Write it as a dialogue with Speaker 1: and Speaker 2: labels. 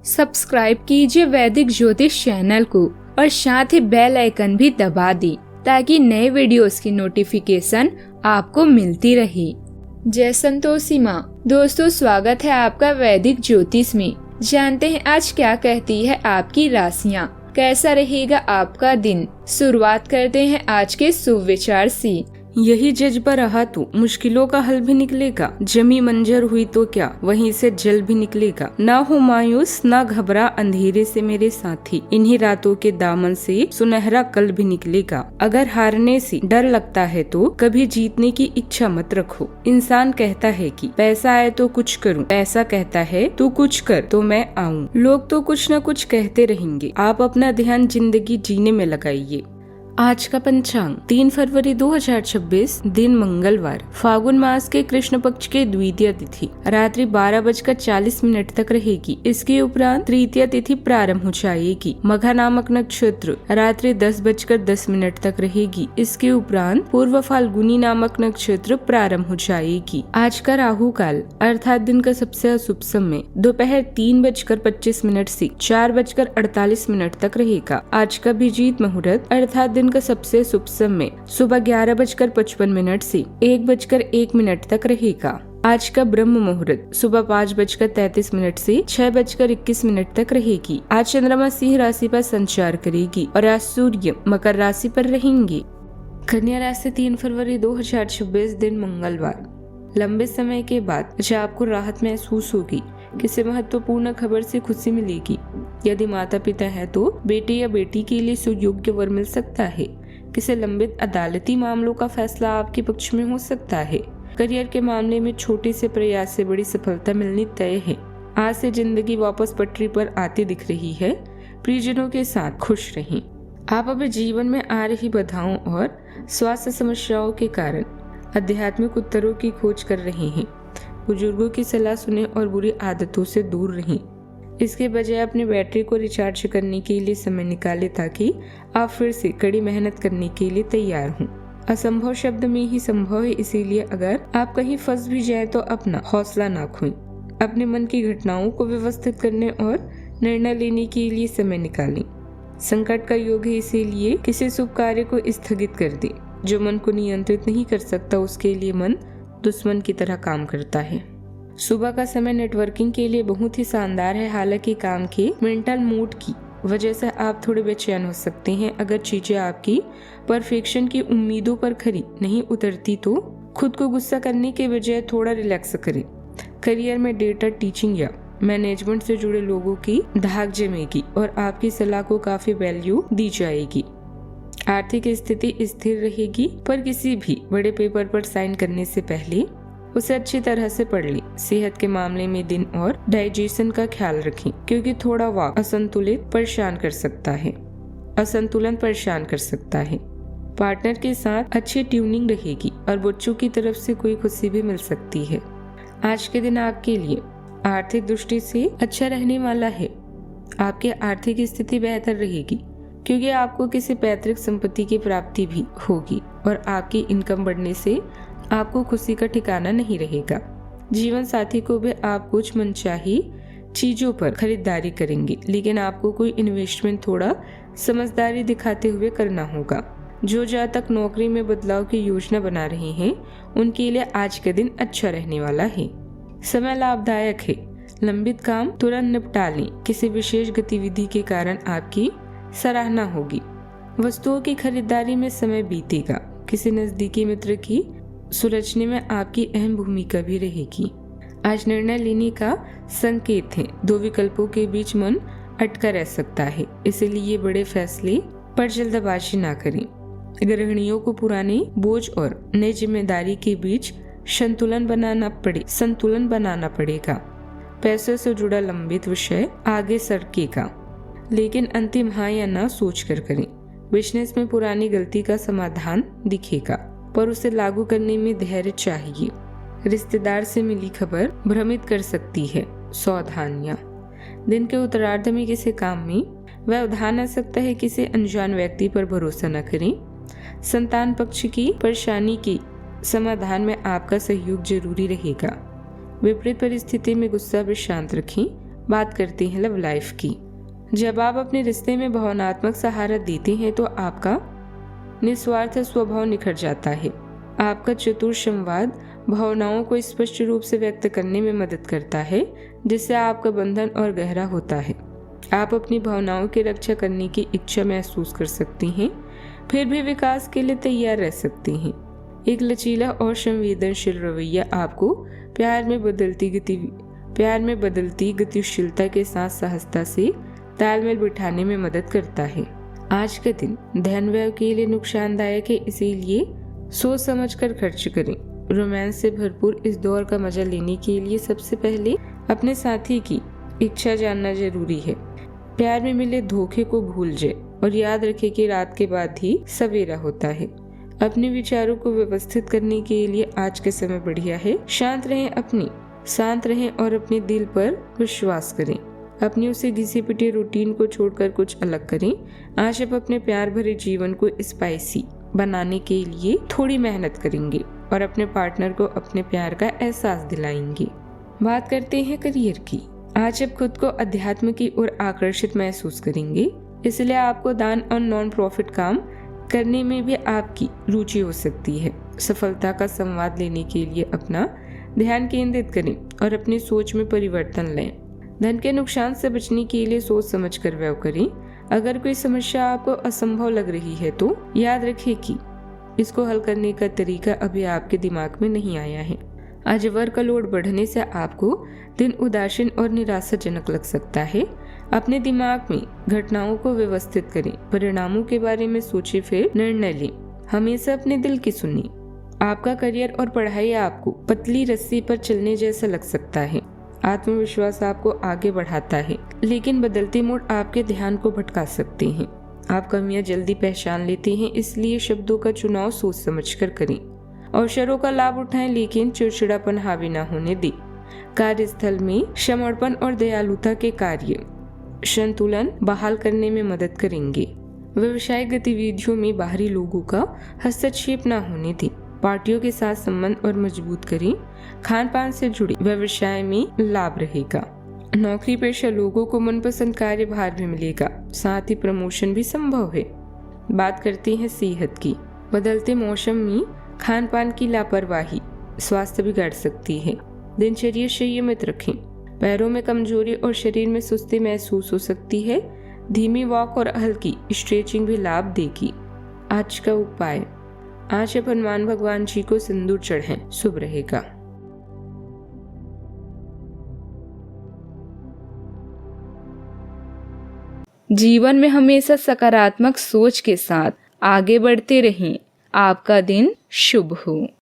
Speaker 1: Subscribe कीजिए वैदिक ज्योतिष चैनल को और साथ ही बेल आइकन भी दबा दी ताकि नए वीडियोस की नोटिफिकेशन आपको मिलती रहे। जय संतोषी माँ। दोस्तों, स्वागत है आपका वैदिक ज्योतिष में। जानते हैं आज क्या कहती है आपकी राशियाँ, कैसा रहेगा आपका दिन। शुरुआत करते हैं आज के शुभ विचार से।
Speaker 2: यही जज्बा रहा तो मुश्किलों का हल भी निकलेगा। जमी मंजर हुई तो क्या, वहीं से जल भी निकलेगा। ना हो मायूस ना घबरा अंधेरे से मेरे साथी, इन्हीं रातों के दामन से सुनहरा कल भी निकलेगा। अगर हारने से डर लगता है तो कभी जीतने की इच्छा मत रखो। इंसान कहता है कि पैसा आए तो कुछ करूं, पैसा कहता है तू कुछ कर तो मैं आऊं। लोग तो कुछ न कुछ कहते रहेंगे, आप अपना ध्यान जिंदगी जीने में लगाइए। आज का पंचांग 3 फरवरी 2026, दिन मंगलवार, फागुन मास के कृष्ण पक्ष के द्वितीय तिथि रात्रि 12:40 तक रहेगी। इसके उपरांत तृतीय तिथि प्रारंभ हो जाएगी। मघा नामक नक्षत्र रात्रि 10:10 तक रहेगी। इसके उपरांत पूर्व फाल्गुनी नामक नक्षत्र प्रारंभ हो जाएगी। आज का राहु काल अर्थात दिन का सबसे अशुभ समय दोपहर 3:25 से 4:48 तक रहेगा। आज का अभिजीत मुहूर्त अर्थात दिन का सबसे शुभ समय सुबह 11:55 से 1:01 तक रहेगा। आज का ब्रह्म मुहूर्त सुबह 5:33 से 6:21 तक रहेगी। आज चंद्रमा सिंह राशि पर संचार करेगी और आज सूर्य मकर राशि पर रहेंगे। कन्या राशि 3 फरवरी 2026, दिन मंगलवार, लंबे समय के बाद जब आपको राहत महसूस होगी, किसी महत्वपूर्ण खबर से खुशी मिलेगी। यदि माता पिता है तो बेटे या बेटी के लिए सुयोग्य वर मिल सकता है। किसी लंबित अदालती मामलों का फैसला आपके पक्ष में हो सकता है। करियर के मामले में छोटे से प्रयास से बड़ी सफलता मिलनी तय है। आज से जिंदगी वापस पटरी पर आती दिख रही है। प्रियजनों के साथ खुश रहें। आप अपने जीवन में आ रही बाधाओं और स्वास्थ्य समस्याओं के कारण आध्यात्मिक उत्तरों की खोज कर रहे हैं। बुजुर्गों की सलाह सुने और बुरी आदतों से दूर रहें। इसके बजाय अपने बैटरी को रिचार्ज करने के लिए समय निकालें ताकि आप फिर से कड़ी मेहनत करने के लिए तैयार हों। असंभव शब्द में ही संभव है, इसीलिए अगर आप कहीं फंस भी जाए तो अपना हौसला ना खोएं। अपने मन की घटनाओं को व्यवस्थित करने और निर्णय लेने के लिए समय निकालें। संकट का योग है, इसीलिए किसी शुभ कार्य को स्थगित कर दें। जो मन को नियंत्रित नहीं कर सकता उसके लिए मन दुश्मन की तरह काम करता है। सुबह का समय नेटवर्किंग के लिए बहुत ही शानदार है। हालांकि काम के मेंटल मूड की वजह से आप थोड़े बेचैन हो सकते हैं। अगर चीजें आपकी परफेक्शन की उम्मीदों पर खरी नहीं उतरती तो खुद को गुस्सा करने के बजाय थोड़ा रिलैक्स करें। करियर में डेटा टीचिंग या मैनेजमेंट से जुड़े लोगों की धाक जमेगी और आपकी सलाह को काफी वैल्यू दी जाएगी। आर्थिक स्थिति स्थिर रहेगी, पर किसी भी बड़े पेपर पर साइन करने से पहले उसे अच्छी तरह से पढ़ लें। सेहत के मामले में दिन और डाइजेशन का ख्याल रखें, क्योंकि थोड़ा वक्त असंतुलन परेशान कर सकता है। पार्टनर के साथ अच्छी ट्यूनिंग रहेगी और बच्चों की तरफ से कोई खुशी भी मिल सकती है। आज के दिन आपके लिए आर्थिक दृष्टि से अच्छा रहने वाला है। आपकी आर्थिक स्थिति बेहतर रहेगी क्योंकि आपको किसी पैतृक संपत्ति की प्राप्ति भी होगी और आपकी इनकम बढ़ने से आपको खुशी का ठिकाना नहीं रहेगा। जीवन साथी को भी आप कुछ मनचाही चीजों पर खरीदारी करेंगे, लेकिन आपको कोई इन्वेस्टमेंट थोड़ा समझदारी दिखाते हुए करना होगा। जो जातक नौकरी में बदलाव की योजना बना रहे हैं उनके लिए आज का दिन अच्छा रहने वाला है। समय लाभदायक है। लंबित काम तुरंत निपटा लें। किसी विशेष गतिविधि के कारण आपकी सराहना होगी। वस्तुओं की खरीदारी में समय बीतेगा। किसी नजदीकी मित्र की सुलझने में आपकी अहम भूमिका भी रहेगी। आज निर्णय लेने का संकेत है। 2 विकल्पों के बीच मन अटका रह सकता है, इसलिए बड़े फैसले पर जल्दबाजी ना करें। गृहिणियों को पुराने बोझ और नई जिम्मेदारी के बीच संतुलन बनाना पड़ेगा। पैसों से जुड़ा लंबित विषय आगे सरकेगा, लेकिन अंतिम हाँ या ना सोच कर करें। बिजनेस में पुरानी गलती का समाधान दिखेगा, पर उसे लागू करने में धैर्य चाहिए। रिश्तेदार से मिली खबर भ्रमित कर सकती है, सावधानियां। दिन के उत्तरार्ध में किसी काम में व्यवधान आ सकता है। किसी अनजान व्यक्ति पर भरोसा न करें। संतान पक्ष की परेशानी के समाधान में आपका सहयोग जरूरी रहेगा। विपरीत परिस्थिति में गुस्सा भी शांत रखें। बात करते हैं लव लाइफ की। जब आप अपने रिश्ते में भावनात्मक सहारा देते हैं तो आपका निस्वार्थ स्वभाव निखर जाता है। आपका चतुर संवाद भावनाओं को स्पष्ट रूप से व्यक्त करने में मदद करता है, जिससे आपका बंधन और गहरा होता है। आप अपनी भावनाओं की रक्षा करने की इच्छा महसूस कर सकती हैं, फिर भी विकास के लिए तैयार रह सकती हैं। एक लचीला और संवेदनशील रवैया आपको प्यार में बदलती गतिशीलता के साथ सहजता से तालमेल बिठाने में मदद करता है। आज का दिन धन व्यय के लिए नुकसानदायक है, इसीलिए सोच समझकर खर्च करें। रोमांस से भरपूर इस दौर का मजा लेने के लिए सबसे पहले अपने साथी की इच्छा जानना जरूरी है। प्यार में मिले धोखे को भूल जाए और याद रखें कि रात के बाद ही सवेरा होता है। अपने विचारों को व्यवस्थित करने के लिए आज के समय बढ़िया है। शांत रहें और अपने दिल पर विश्वास करें। अपनी उसे घिसे पिटे रूटीन को छोड़कर कुछ अलग करें। आज आप अपने प्यार भरे जीवन को स्पाइसी बनाने के लिए थोड़ी मेहनत करेंगे और अपने पार्टनर को अपने प्यार का एहसास दिलाएंगे। बात करते हैं करियर की। आज आप खुद को अध्यात्म की ओर आकर्षित महसूस करेंगे, इसलिए आपको दान और नॉन प्रॉफिट काम करने में भी आपकी रुचि हो सकती है। सफलता का संवाद लेने के लिए अपना ध्यान केंद्रित करें और अपनी सोच में परिवर्तन लाएं। धन के नुकसान से बचने के लिए सोच समझ कर व्यय करें। अगर कोई समस्या आपको असंभव लग रही है तो याद रखें कि इसको हल करने का तरीका अभी आपके दिमाग में नहीं आया है। आज वर्क लोड बढ़ने से आपको दिन उदासीन और निराशाजनक लग सकता है। अपने दिमाग में घटनाओं को व्यवस्थित करें, परिणामों के बारे में सोचे फिर निर्णय लें। हमेशा अपने दिल की सुनिए। आपका करियर और पढ़ाई आपको पतली रस्सी पर चलने जैसा लग सकता है। आत्मविश्वास आपको आगे बढ़ाता है, लेकिन बदलते मूड आपके ध्यान को भटका सकते हैं। आप कमियां जल्दी पहचान लेते हैं, इसलिए शब्दों का चुनाव सोच समझकर करें। अवसरों का लाभ उठाएं, लेकिन चिड़चिड़ापन हावी न होने दें। कार्यस्थल में समर्पण और दयालुता के कार्य संतुलन बहाल करने में मदद करेंगे। व्यवसायिक गतिविधियों में बाहरी लोगों का हस्तक्षेप न होने दें। पार्टियों के साथ संबंध और मजबूत करें। खान पान से जुड़े व्यवसाय में लाभ रहेगा। नौकरी पेशा लोगों को मनपसंद कार्यभार भी मिलेगा, साथ ही प्रमोशन भी संभव है। बात करते हैं सेहत की। बदलते मौसम में खान पान की लापरवाही स्वास्थ्य बिगाड़ सकती है। दिनचर्या संयमित रखें। पैरों में कमजोरी और शरीर में सुस्ती महसूस हो सकती है। धीमी वॉक और हल्की स्ट्रेचिंग भी लाभ देगी। आज का उपाय, आज आप हनुमान भगवान जी को सिंदूर चढ़ाएं, शुभ रहेगा।
Speaker 1: जीवन में हमेशा सकारात्मक सोच के साथ आगे बढ़ते रहें। आपका दिन शुभ हो।